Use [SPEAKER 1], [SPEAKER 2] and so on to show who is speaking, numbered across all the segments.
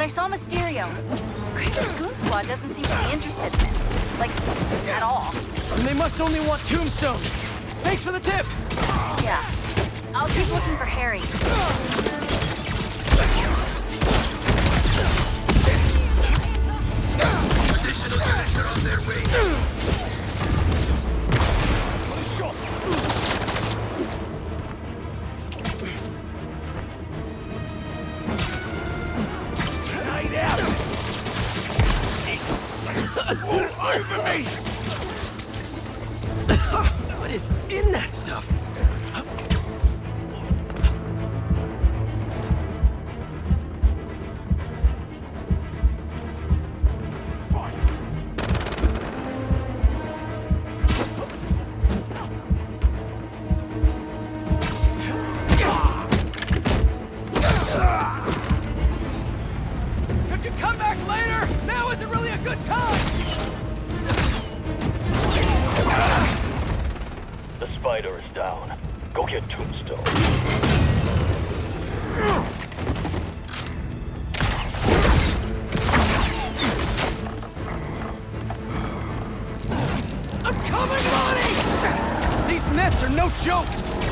[SPEAKER 1] I saw Mysterio. Kramer's Goon Squad doesn't seem to be interested in it. Like, at all.
[SPEAKER 2] And they must only want Tombstone. Thanks for the tip!
[SPEAKER 1] Yeah. I'll keep looking for Harry.
[SPEAKER 3] Additional units are on their way.
[SPEAKER 2] Over me! What is in that stuff? Could you come back later? Now isn't really a good time!
[SPEAKER 4] The spider is down. Go get Tombstone.
[SPEAKER 2] I'm coming, Lonnie! These nets are no joke!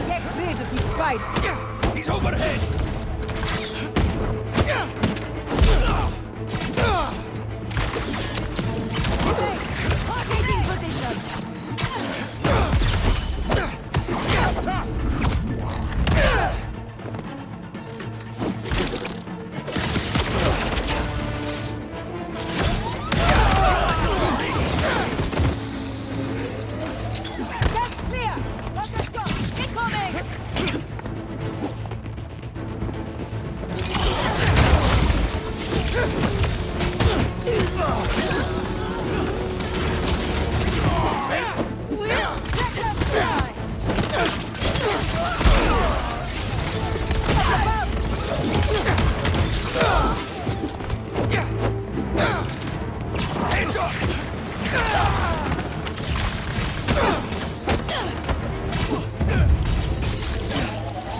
[SPEAKER 5] Get rid of this spider.
[SPEAKER 2] He's overhead!
[SPEAKER 5] Taking position.
[SPEAKER 1] That's clear! Let's go! Incoming!
[SPEAKER 5] Will, let us fly.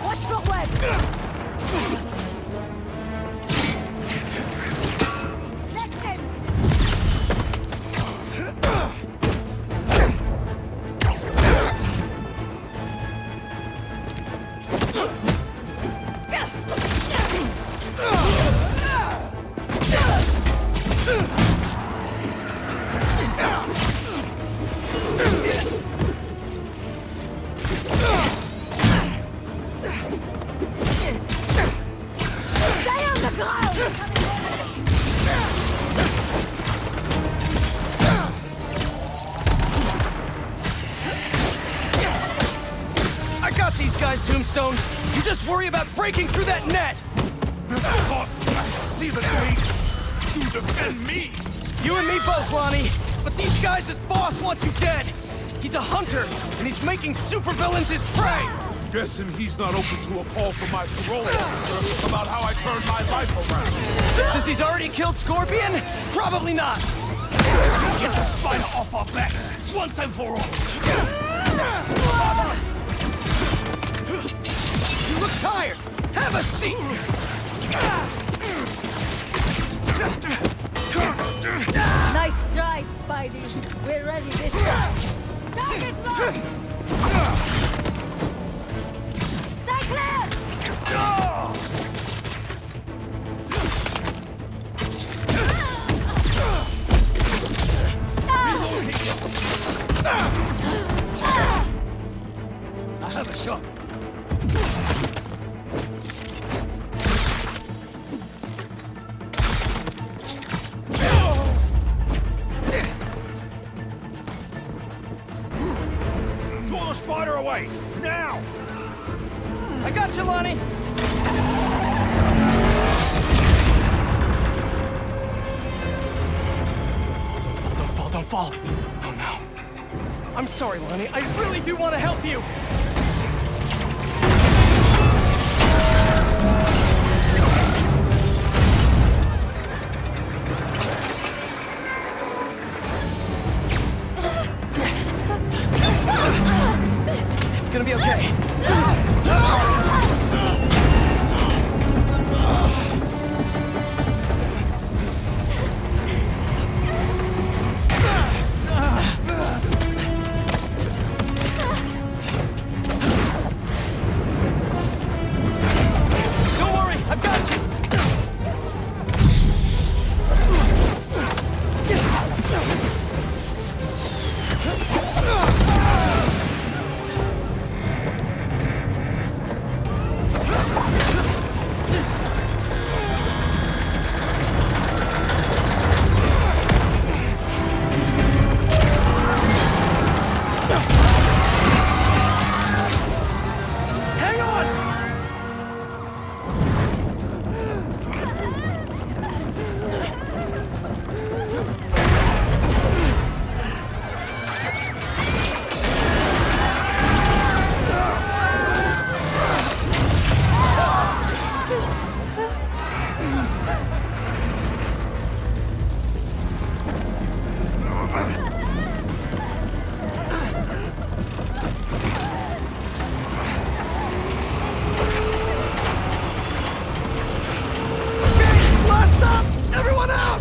[SPEAKER 1] Watch the web!
[SPEAKER 5] Let him. Stay on the ground.
[SPEAKER 2] I got these guys, Tombstone! You just worry about breaking through that net!
[SPEAKER 3] See the thing? You defend me!
[SPEAKER 2] You and me both, Lonnie! But these guys, his boss wants you dead! He's a hunter, and he's making supervillains his prey!
[SPEAKER 3] Guessing he's not open to a call from my parole officer about how I turned my life around.
[SPEAKER 2] Since he's already killed Scorpion? Probably not!
[SPEAKER 3] Get the spider off our back, once and for all!
[SPEAKER 2] You look tired! Have a seat!
[SPEAKER 5] Nice try, Spidey. We're ready this time. Target locked. Stay clear.
[SPEAKER 2] I have a shot.
[SPEAKER 3] Draw the spider away, now!
[SPEAKER 2] I got you, Lonnie! Don't fall. Oh no. I'm sorry, Lonnie. I really do want to help you! It's gonna be okay. Everyone out!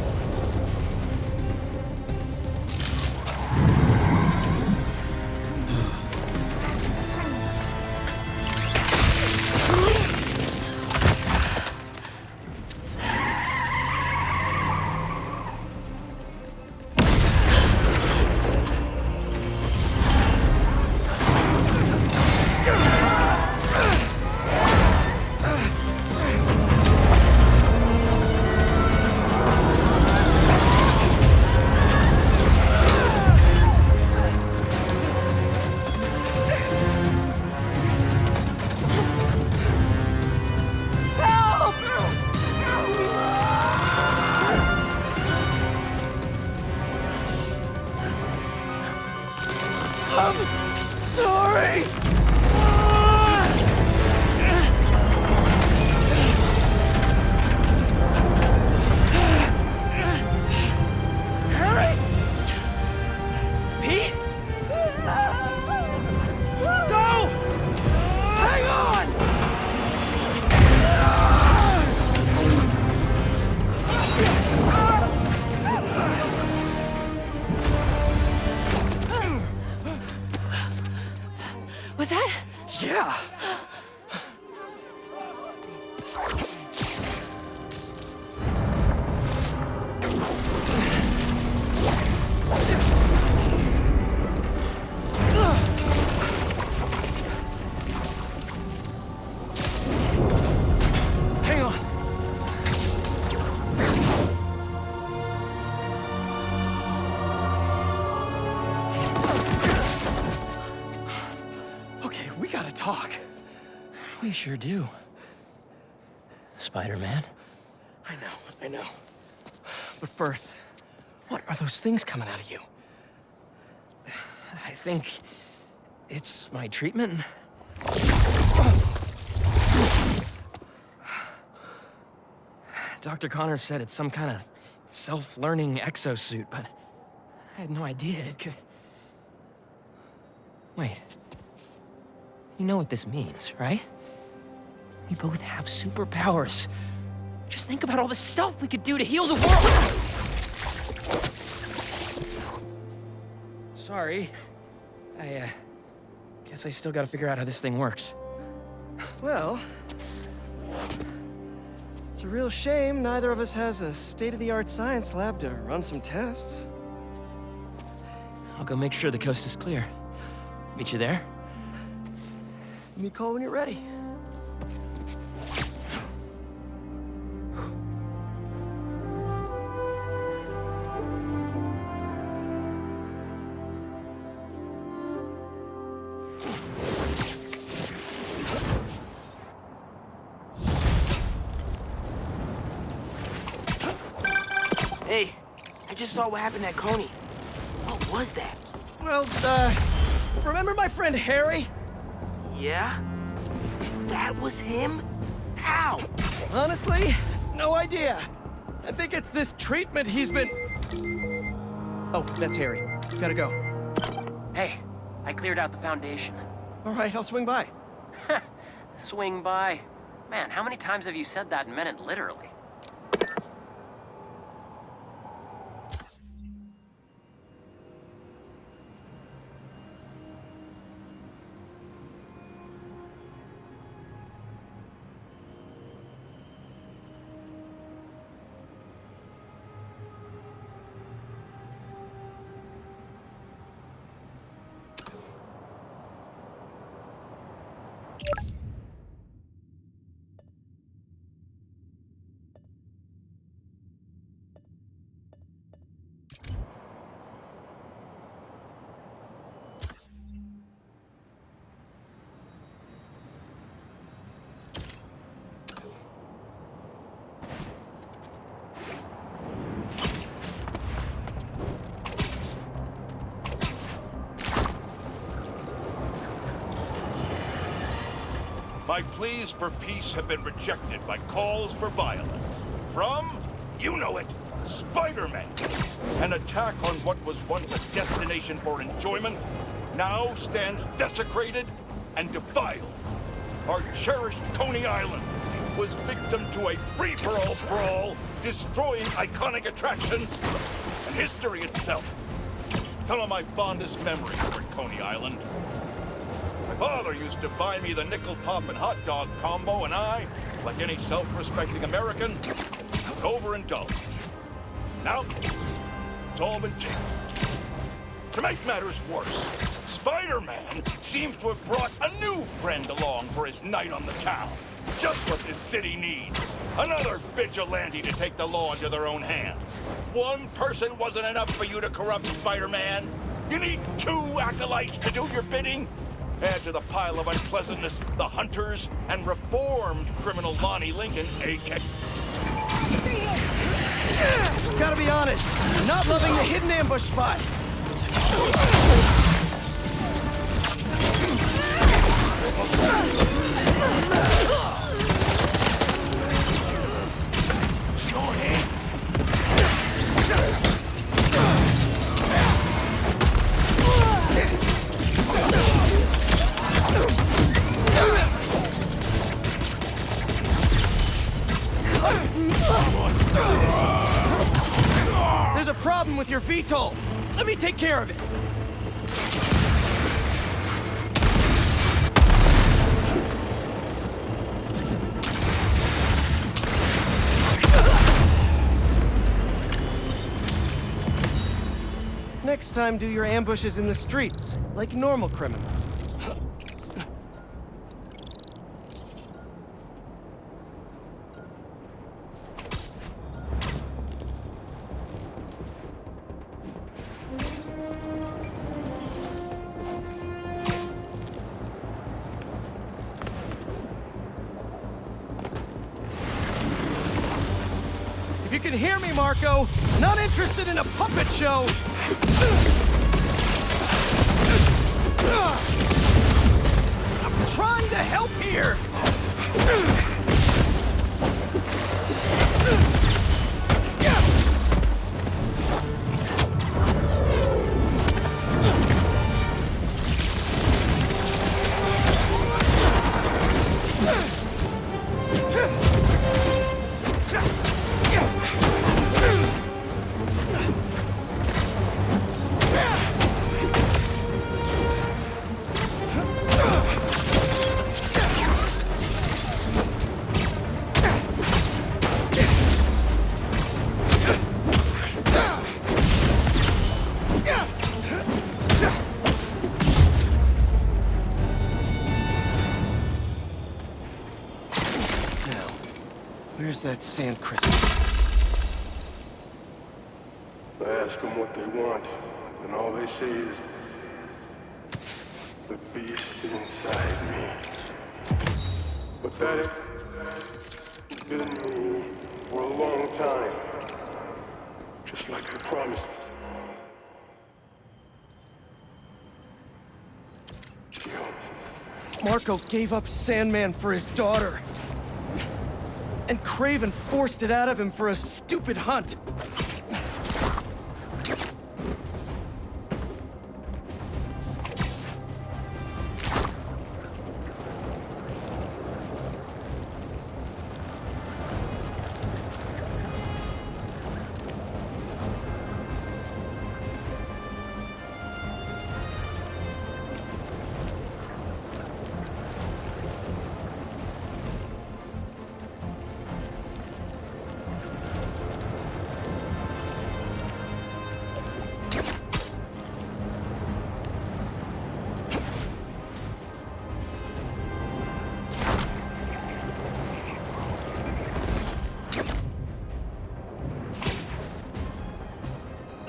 [SPEAKER 2] Sorry! Harry? Pete? Go! Hang on!
[SPEAKER 1] Was that?
[SPEAKER 2] Yeah! Hang on. Okay, we gotta talk.
[SPEAKER 6] We sure do. Spider-Man?
[SPEAKER 2] I know. But first, what are those things coming out of you?
[SPEAKER 6] I think it's my treatment. Dr. Connors said it's some kind of self-learning exosuit, but I had no idea it could... Wait. You know what this means, right? We both have superpowers. Just think about all the stuff we could do to heal the world! Sorry. I guess I still gotta figure out how this thing works.
[SPEAKER 2] Well, it's a real shame neither of us has a state-of-the-art science lab to run some tests.
[SPEAKER 6] I'll go make sure the coast is clear. Meet you there?
[SPEAKER 2] Give me a call when you're ready.
[SPEAKER 7] Hey, I just saw what happened at Coney. What was that?
[SPEAKER 2] Well, remember my friend Harry?
[SPEAKER 7] Yeah? That was him? How?
[SPEAKER 2] Honestly, no idea. I think it's this treatment he's been... Oh, that's Harry. Gotta go.
[SPEAKER 6] Hey, I cleared out the foundation.
[SPEAKER 2] All right, I'll swing by.
[SPEAKER 6] Swing by. Man, how many times have you said that and meant it literally?
[SPEAKER 8] My pleas for peace have been rejected by calls for violence. From, you know it, Spider-Man. An attack on what was once a destination for enjoyment now stands desecrated and defiled. Our cherished Coney Island was victim to a free-for-all brawl destroying iconic attractions and history itself. Some of my fondest memories were at Coney Island. My father used to buy me the nickel pop and hot dog combo, and I, like any self-respecting American, overindulged. Now, it's all been changed. To make matters worse, Spider-Man seems to have brought a new friend along for his night on the town. Just what this city needs. Another vigilante to take the law into their own hands. One person wasn't enough for you to corrupt Spider-Man. You need two acolytes to do your bidding. Add to the pile of unpleasantness the hunters and reformed criminal Lonnie Lincoln, a.k.a.
[SPEAKER 2] Gotta be honest, not loving the hidden ambush spot.
[SPEAKER 3] Your hands.
[SPEAKER 2] There's a problem with your VTOL. Let me take care of it. Next time, do your ambushes in the streets, like normal criminals. If you can hear me, Marco, not interested in a puppet show. I'm trying to help here. Where's that sand crystal?
[SPEAKER 9] I ask them what they want, and all they say is, the beast inside me. But that has been me for a long time, just like I promised.
[SPEAKER 2] Marco gave up Sandman for his daughter. And Craven forced it out of him for a stupid hunt.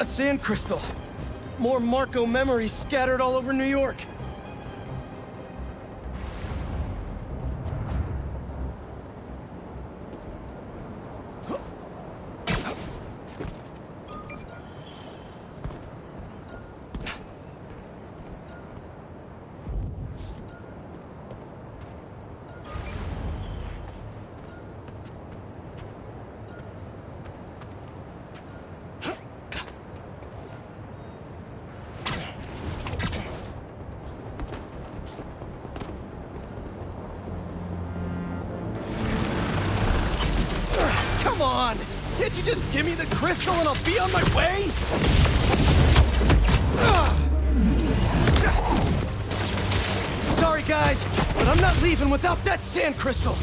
[SPEAKER 2] A sand crystal. More Marco memories scattered all over New York. Can't you just give me the crystal and I'll be on my way? Sorry, guys, but I'm not leaving without that sand crystal.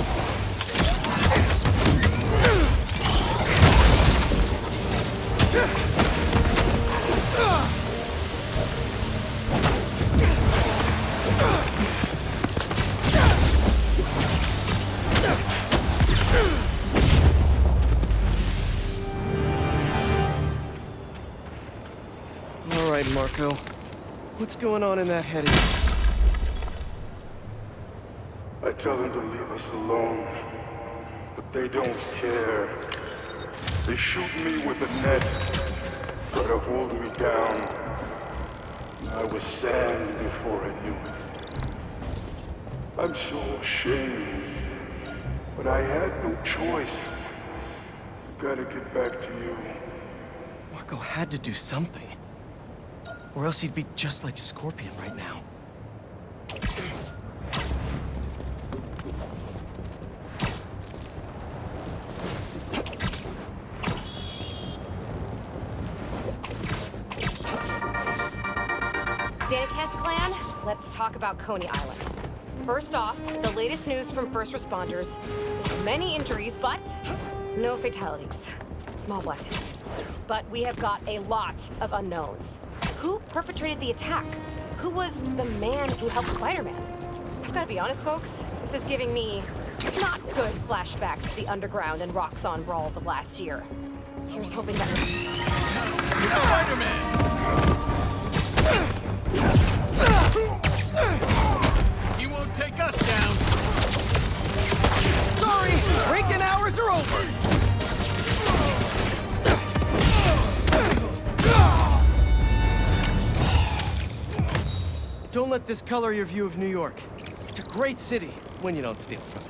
[SPEAKER 2] All right, Marco. What's going on in that head?
[SPEAKER 9] I tell them to leave us alone, but they don't care. They shoot me with a net, try to hold me down. I was sand before I knew it. I'm so ashamed, but I had no choice. Gotta get back to you.
[SPEAKER 2] Marco had to do something. Or else he'd be just like Scorpion right now.
[SPEAKER 10] Clan, let's talk about Coney Island. First off, the latest news from first responders. Many injuries, but no fatalities. Small blessings. But we have got a lot of unknowns. Who perpetrated the attack? Who was the man who helped Spider-Man? I've got to be honest, folks. This is giving me not good flashbacks to the underground and Roxxon brawls of last year. Here's hoping that...
[SPEAKER 3] Spider-Man! He won't take us down.
[SPEAKER 2] Sorry, break-in hours are over. Don't let this color your view of New York. It's a great city when you don't steal from it.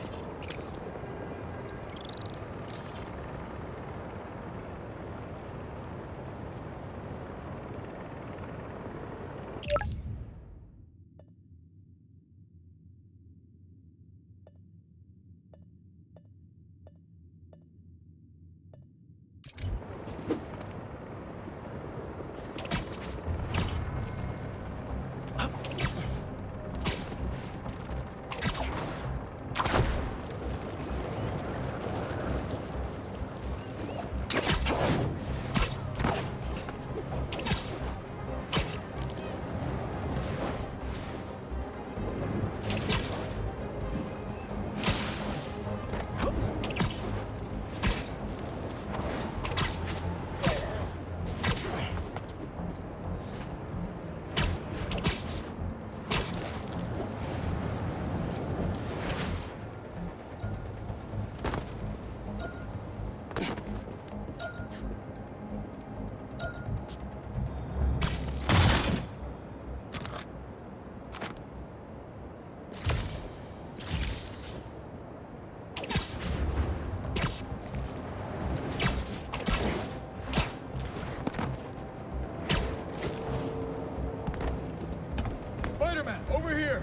[SPEAKER 3] Over here!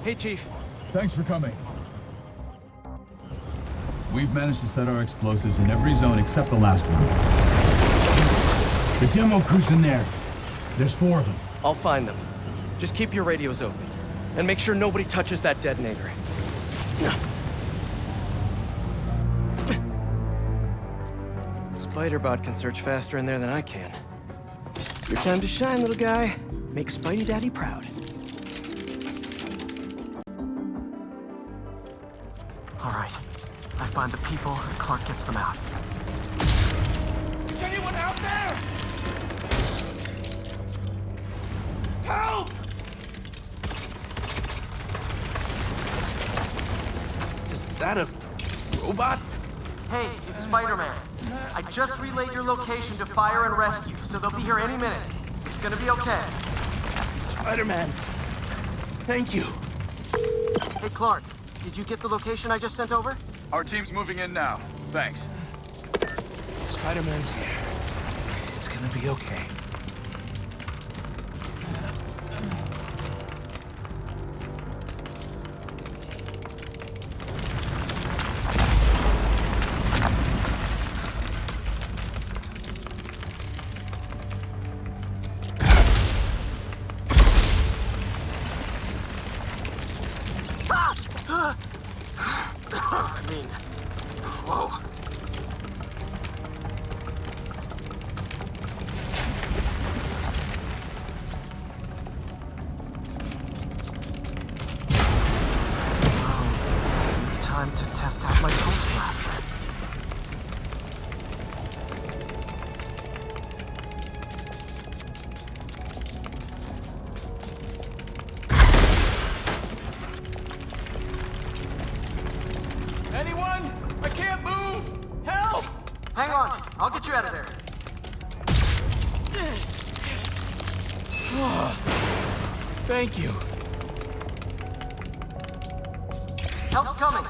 [SPEAKER 2] Hey, Chief.
[SPEAKER 11] Thanks for coming. We've managed to set our explosives in every zone except the last one. The demo crew's in there. There's 4 of them.
[SPEAKER 2] I'll find them. Just keep your radios open. And make sure nobody touches that detonator. Spider-Bot can search faster in there than I can. Your time to shine, little guy. Make Spidey Daddy proud.
[SPEAKER 6] All right. I find the people, and Clark gets them out.
[SPEAKER 3] Is anyone out there? Help!
[SPEAKER 7] Is that a robot?
[SPEAKER 6] Hey, it's Spider-Man. I just relayed your location to fire and rescue, so they'll be here any minute. It's gonna be okay.
[SPEAKER 7] Spider-Man. Thank you.
[SPEAKER 6] Hey, Clark, did you get the location I just sent over?
[SPEAKER 3] Our team's moving in now. Thanks.
[SPEAKER 7] Spider-Man's here. It's gonna be okay. Whoa. Time to test out my pulse blaster.
[SPEAKER 2] Anyone? I can't move! Help!
[SPEAKER 7] Hang on, I'll get you out of there.
[SPEAKER 2] Thank you.
[SPEAKER 7] Help's coming.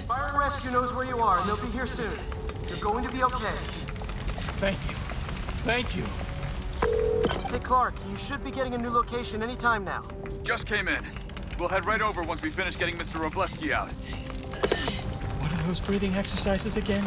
[SPEAKER 7] Fire and Rescue knows where you are, and they'll be here soon. You're going to be okay.
[SPEAKER 2] Thank you. Thank you.
[SPEAKER 7] Hey, Clark, you should be getting a new location any time now.
[SPEAKER 12] Just came in. We'll head right over once we finish getting Mr. Robleski out.
[SPEAKER 2] What are those breathing exercises again?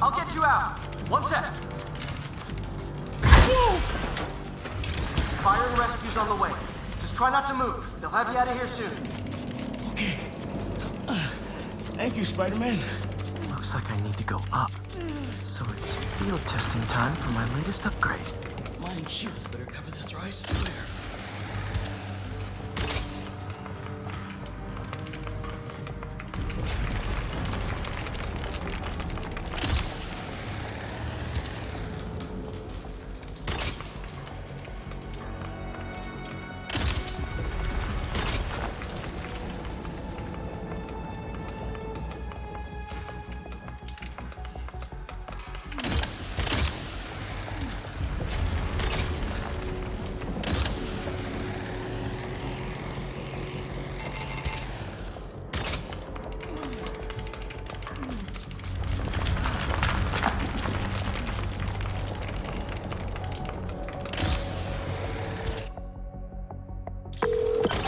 [SPEAKER 7] I'll get you out. One sec.
[SPEAKER 2] Whoa!
[SPEAKER 7] Fire and Rescue's on the way. Just try not to move. They'll have you out of here soon.
[SPEAKER 2] Okay. Thank you, Spider-Man.
[SPEAKER 7] Looks like I need to go up. So it's field testing time for my latest upgrade.
[SPEAKER 2] Flying shields better cover this, or I swear.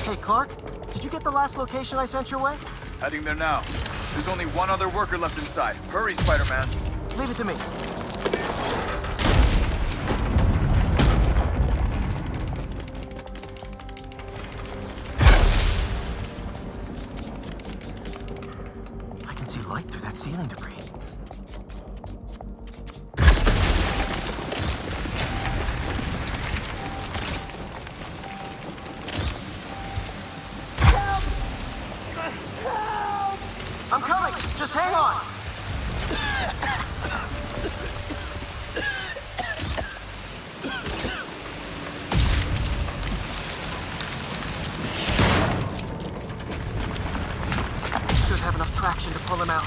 [SPEAKER 7] Hey, Clark, did you get the last location I sent your way?
[SPEAKER 12] Heading there now. There's only one other worker left inside. Hurry, Spider-Man.
[SPEAKER 7] Leave it to me. I can see light through that ceiling debris. I'm coming! Just hang on! Should have enough traction to pull him out.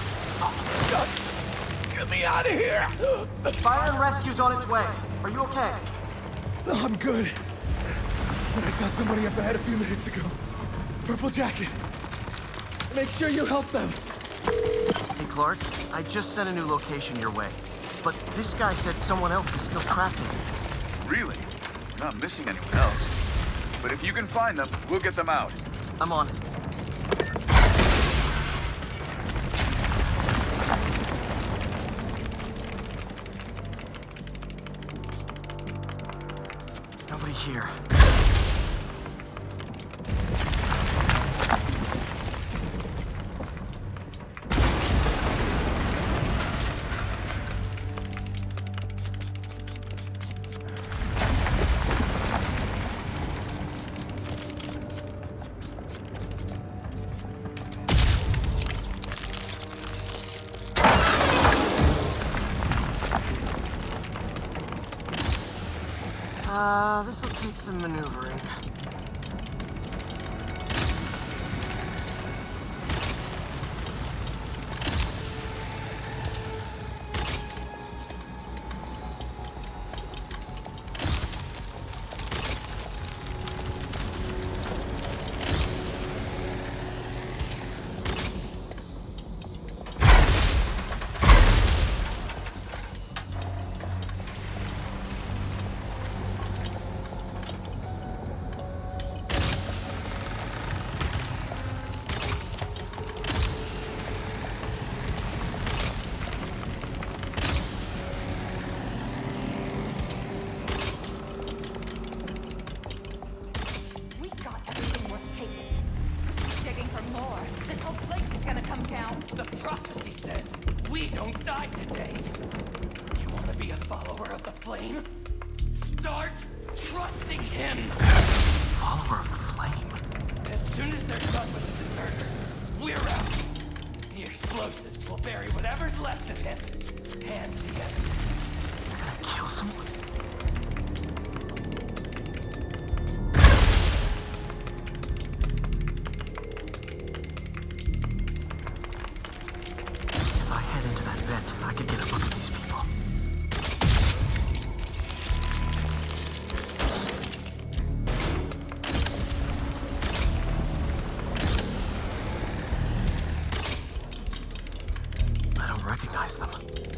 [SPEAKER 2] Get me out of here!
[SPEAKER 7] Fire and Rescue's on its way. Are you okay?
[SPEAKER 2] No, I'm good. But I saw somebody up ahead a few minutes ago. Purple jacket. Make sure you help them.
[SPEAKER 7] Hey, Clark, I just sent a new location your way. But this guy said someone else is still trapped in it.
[SPEAKER 12] Really? You're not missing anyone else. But if you can find them, we'll get them out.
[SPEAKER 7] I'm on it. Nobody here. take some maneuvering.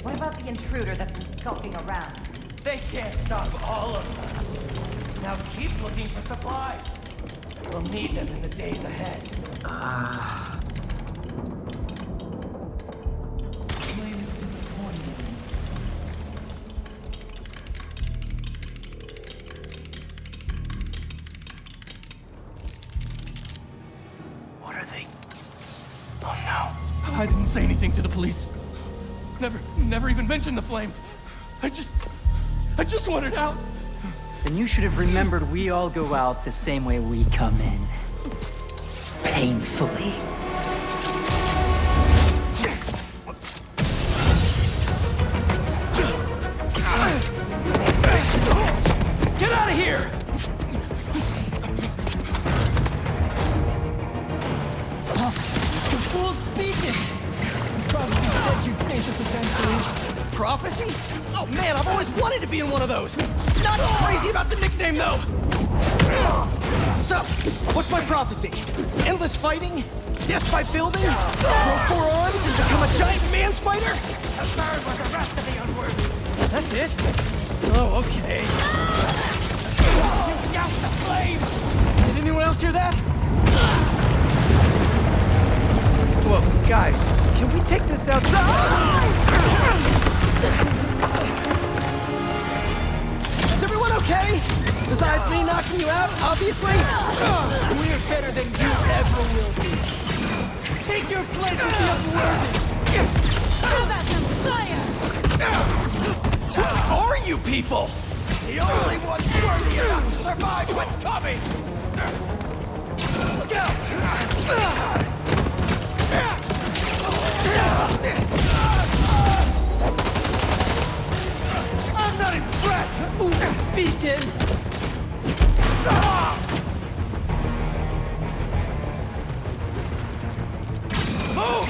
[SPEAKER 1] What about the intruder that's been skulking around?
[SPEAKER 6] They can't stop all of us. Now keep looking for supplies. We'll need them in the days ahead.
[SPEAKER 2] What are they? Oh no. I didn't say anything to the police. Never even mentioned the flame. I just wanted out.
[SPEAKER 13] Then you should have remembered we all go out the same way we come in. Painfully.
[SPEAKER 6] Get out of here!
[SPEAKER 2] The fool's speaking! Prophecy said you'd face us eventually. Prophecy? Oh man, I've always wanted to be in one of those! Not crazy about the nickname though! So, what's my prophecy? Endless fighting? Death by building? Grow 4 arms and become a giant man spider?
[SPEAKER 6] A third with the rest of the unworthy.
[SPEAKER 2] That's it? Oh, okay.
[SPEAKER 6] You doused the flame!
[SPEAKER 2] Did anyone else hear that? Whoa, guys, can we take this outside? Is everyone okay? Besides me knocking you out, obviously? We're better than you ever will be. Take your place with the unworthy!
[SPEAKER 6] How about some fire? Who are you people? The only ones worthy enough to survive what's coming! Look out! I'm not impressed!
[SPEAKER 2] Ooh, beacon!
[SPEAKER 6] Move!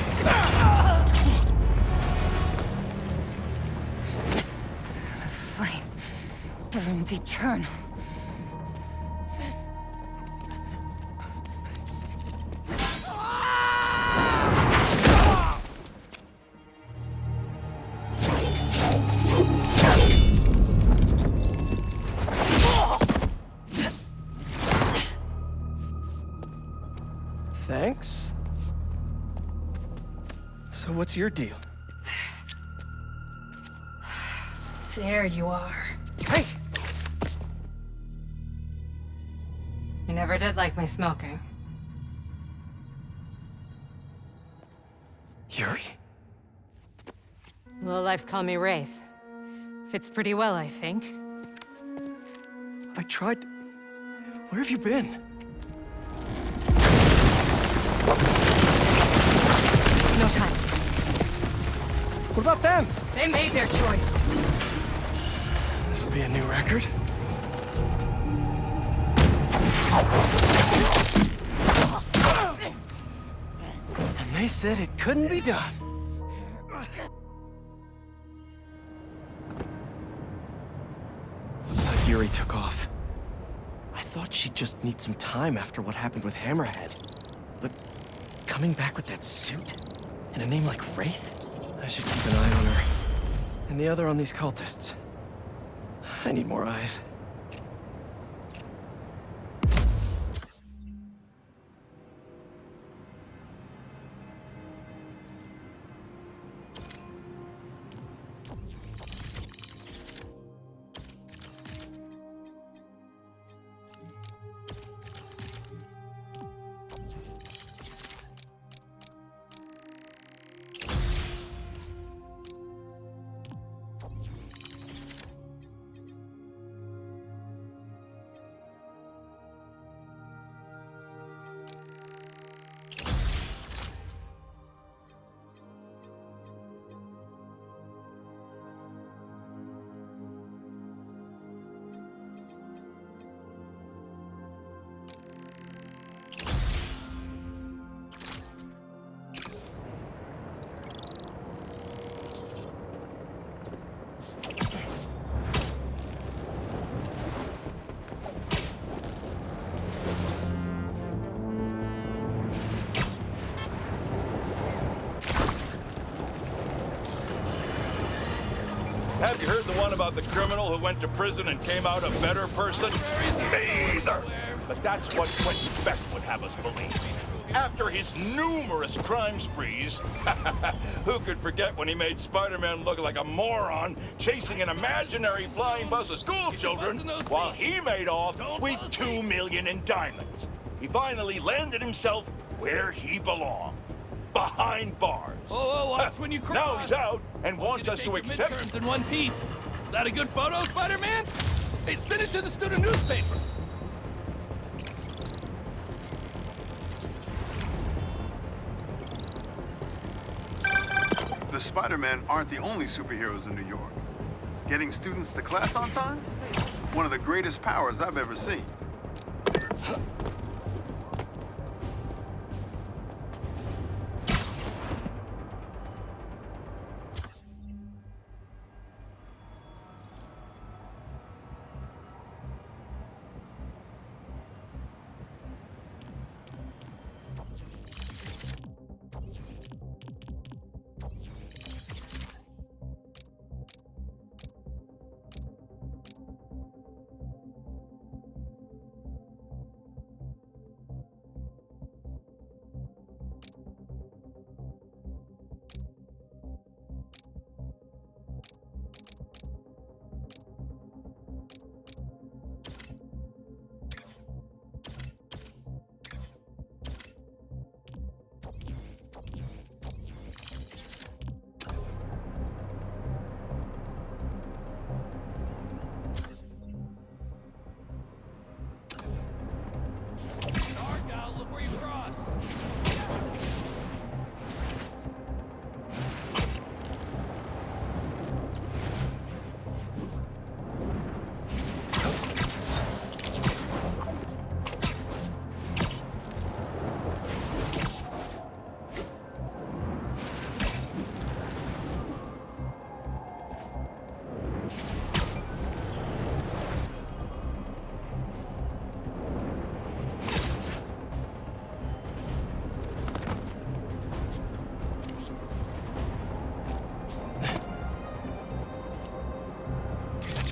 [SPEAKER 1] The flame burns eternal.
[SPEAKER 2] Thanks. So what's your deal?
[SPEAKER 10] There you are.
[SPEAKER 2] Hey!
[SPEAKER 10] You never did like my smoking.
[SPEAKER 2] Yuri?
[SPEAKER 10] Lowlifes call me Wraith. Fits pretty well, I think.
[SPEAKER 2] I tried... Where have you been?
[SPEAKER 10] No time.
[SPEAKER 2] What about them?
[SPEAKER 10] They made their choice.
[SPEAKER 2] This'll be a new record. And they said it couldn't be done. Looks like Yuri took off. I thought she'd just need some time after what happened with Hammerhead. But coming back with that suit? And a name like Wraith? I should keep an eye on her. And the other on these cultists. I need more eyes.
[SPEAKER 8] Have you heard the one about the criminal who went to prison and came out a better person? Me either! But that's what Quentin Beck would have us believe. After his numerous crime sprees, who could forget when he made Spider-Man look like a moron chasing an imaginary flying bus of school children while he made off with $2 million in diamonds? He finally landed himself where he belonged. Behind bars.
[SPEAKER 3] Oh, watch when you cross.
[SPEAKER 8] Now he's out and wants us to accept
[SPEAKER 3] midterms in one piece. Is that a good photo, Spider-Man? Hey, send it to the student newspaper.
[SPEAKER 14] The Spider-Men aren't the only superheroes in New York. Getting students to class on time? One of the greatest powers I've ever seen.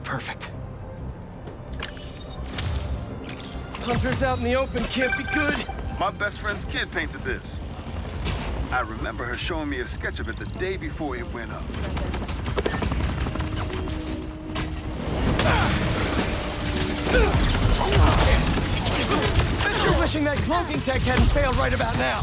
[SPEAKER 2] Perfect. Hunters out in the open can't be good.
[SPEAKER 14] My best friend's kid painted this. I remember her showing me a sketch of it the day before it went up.
[SPEAKER 2] Bet you're wishing that cloaking tech hadn't failed right about now.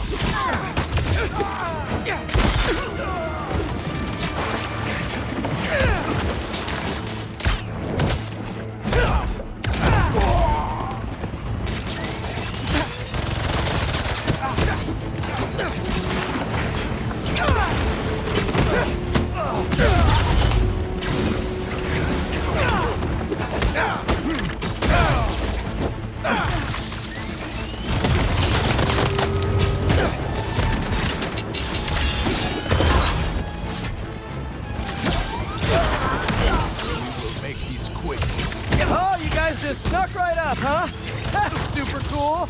[SPEAKER 2] cool.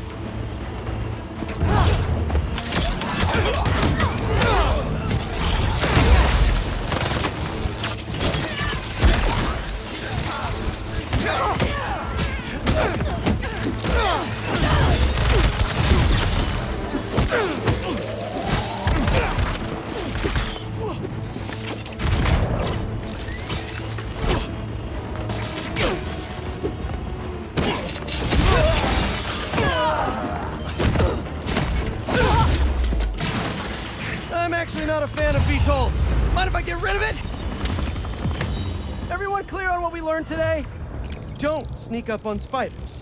[SPEAKER 2] I'm actually not a fan of VTOLs. Mind if I get rid of it? Everyone clear on what we learned today? Don't sneak up on spiders.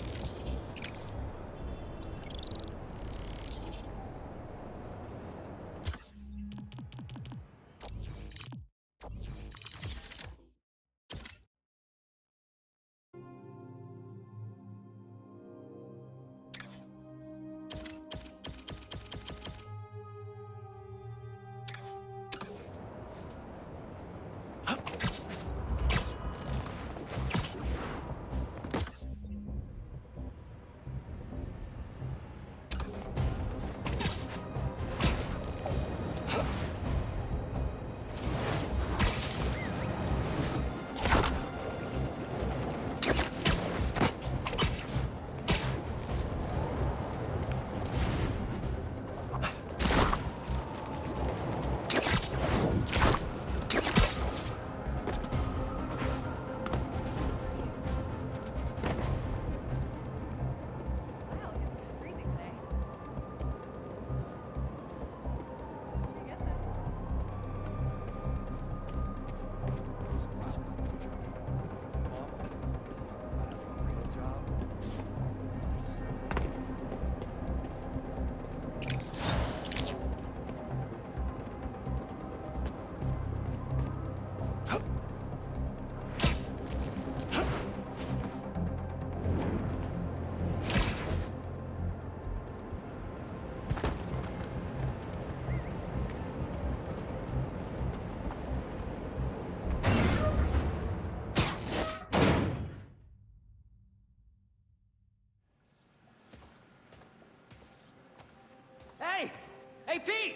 [SPEAKER 6] Hey, Pete!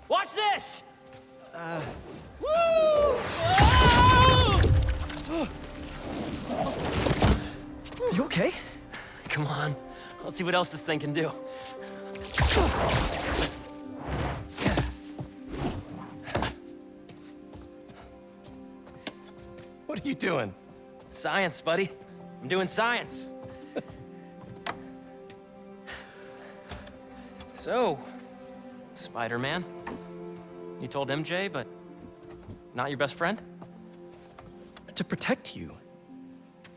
[SPEAKER 6] Watch this! Woo!
[SPEAKER 2] You okay?
[SPEAKER 6] Come on. Let's see what else this thing can do.
[SPEAKER 2] What are you doing?
[SPEAKER 6] Science, buddy. I'm doing science. So, Spider-Man, you told MJ, but not your best friend?
[SPEAKER 2] To protect you.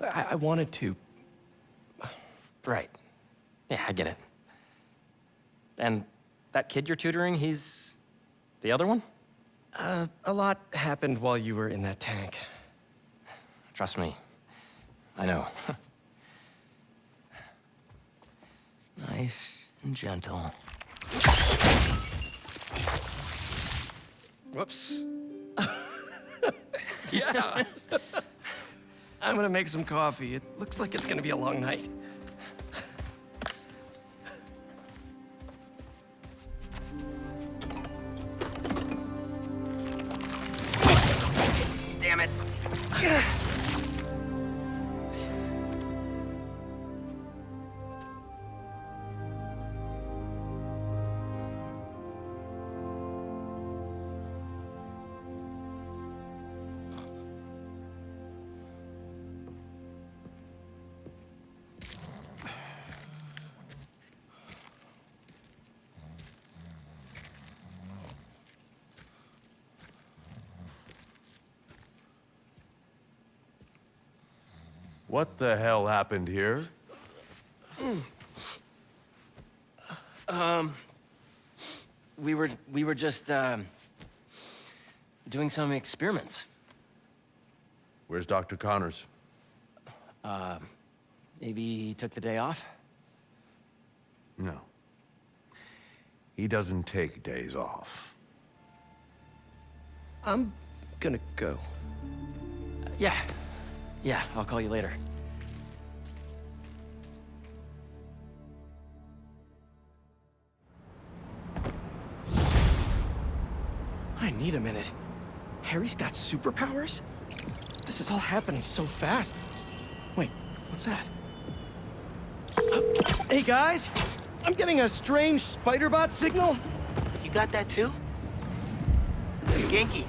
[SPEAKER 2] I wanted to.
[SPEAKER 6] Right. Yeah, I get it. And that kid you're tutoring, he's the other one?
[SPEAKER 2] A lot happened while you were in that tank.
[SPEAKER 6] Trust me, I know. Nice and gentle.
[SPEAKER 2] Whoops. Yeah. I'm gonna make some coffee. It looks like it's gonna be a long night. Damn it.
[SPEAKER 3] What the hell happened here?
[SPEAKER 6] We were just, doing some experiments.
[SPEAKER 3] Where's Dr. Connors?
[SPEAKER 6] Maybe he took the day off?
[SPEAKER 3] No. He doesn't take days off.
[SPEAKER 2] I'm gonna go.
[SPEAKER 6] Yeah, I'll call you later.
[SPEAKER 2] need a minute. Harry's got superpowers? This is all happening so fast. Wait, what's that? Hey guys! I'm getting a strange spider-bot signal.
[SPEAKER 6] You got that too? Genki,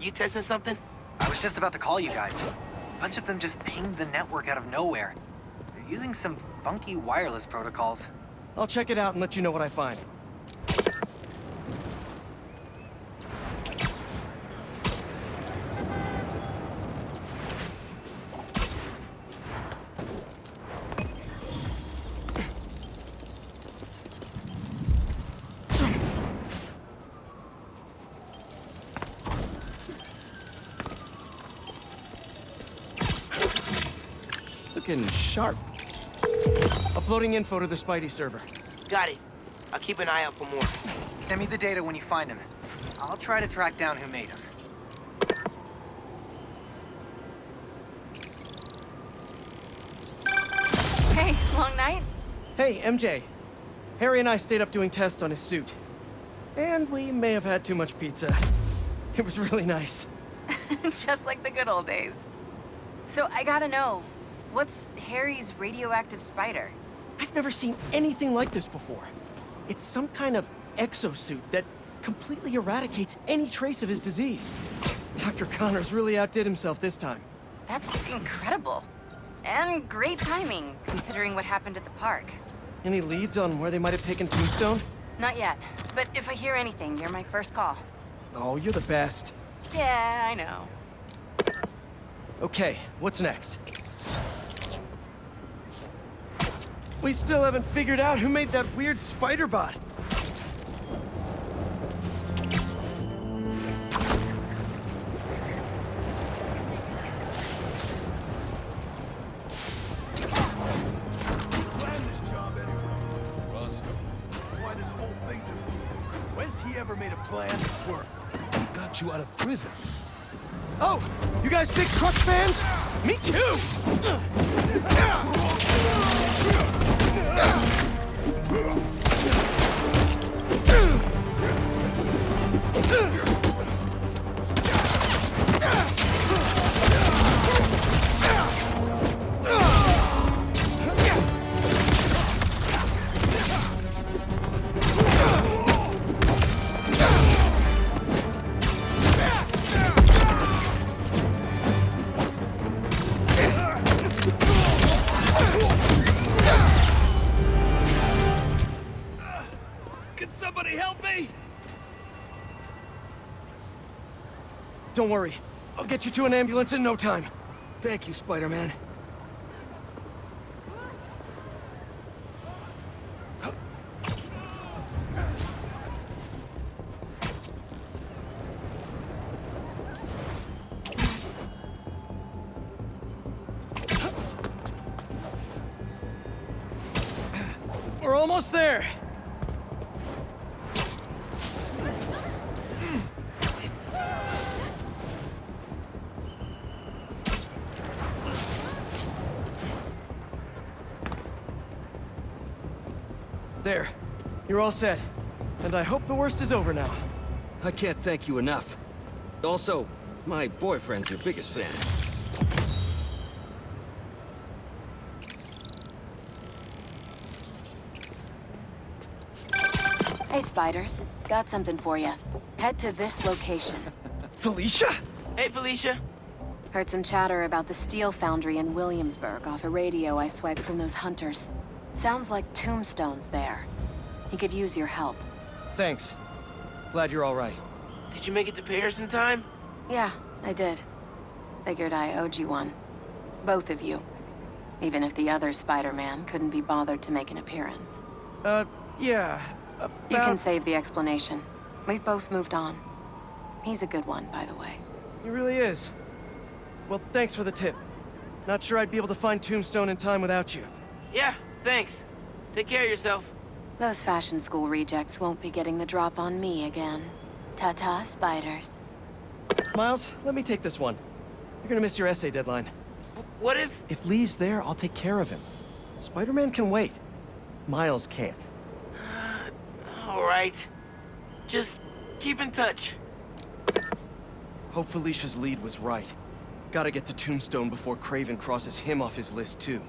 [SPEAKER 6] you testing something?
[SPEAKER 15] I was just about to call you guys. A bunch of them just pinged the network out of nowhere. They're using some funky wireless protocols.
[SPEAKER 2] I'll check it out and let you know what I find. Looking sharp. Uploading info to the Spidey server.
[SPEAKER 6] Got it. I'll keep an eye out for more.
[SPEAKER 15] Send me the data when you find them. I'll try to track down who made them.
[SPEAKER 1] Hey, long night?
[SPEAKER 2] Hey, MJ. Harry and I stayed up doing tests on his suit. And we may have had too much pizza. It was really nice.
[SPEAKER 1] Just like the good old days. So I gotta know, what's Harry's radioactive spider?
[SPEAKER 2] I've never seen anything like this before. It's some kind of exosuit that completely eradicates any trace of his disease. Dr. Connors really outdid himself this time.
[SPEAKER 1] That's incredible. And great timing, considering what happened at the park.
[SPEAKER 2] Any leads on where they might have taken Tombstone?
[SPEAKER 1] Not yet, but if I hear anything, you're my first call.
[SPEAKER 2] Oh, you're the best.
[SPEAKER 1] Yeah, I know.
[SPEAKER 2] Okay, what's next? We still haven't figured out who made that weird spider bot.
[SPEAKER 3] You out of prison.
[SPEAKER 2] Oh, you guys big truck fans? Me too! Don't worry. I'll get you to an ambulance in no time.
[SPEAKER 3] Thank you, Spider-Man.
[SPEAKER 2] We're almost there. There. You're all set. And I hope the worst is over now.
[SPEAKER 3] I can't thank you enough. Also, my boyfriend's your biggest fan.
[SPEAKER 1] Hey, Spiders. Got something for you. Head to this location.
[SPEAKER 2] Felicia?
[SPEAKER 6] Hey, Felicia.
[SPEAKER 1] Heard some chatter about the steel foundry in Williamsburg off a radio I swiped from those hunters. Sounds like Tombstone's there. He could use your help.
[SPEAKER 2] Thanks. Glad you're all right.
[SPEAKER 6] Did you make it to Paris in time?
[SPEAKER 1] Yeah, I did. Figured I owed you one. Both of you. Even if the other Spider-Man couldn't be bothered to make an appearance.
[SPEAKER 2] Yeah.
[SPEAKER 1] You can save the explanation. We've both moved on. He's a good one, by the way.
[SPEAKER 2] He really is. Well, thanks for the tip. Not sure I'd be able to find Tombstone in time without you.
[SPEAKER 6] Yeah, thanks. Take care of yourself.
[SPEAKER 1] Those fashion school rejects won't be getting the drop on me again. Ta-ta, Spiders.
[SPEAKER 2] Miles, let me take this one. You're gonna miss your essay deadline.
[SPEAKER 6] What if...
[SPEAKER 2] If Lee's there, I'll take care of him. Spider-Man can wait. Miles can't.
[SPEAKER 6] All right. Just keep in touch.
[SPEAKER 2] Hope Felicia's lead was right. Gotta get to Tombstone before Craven crosses him off his list, too.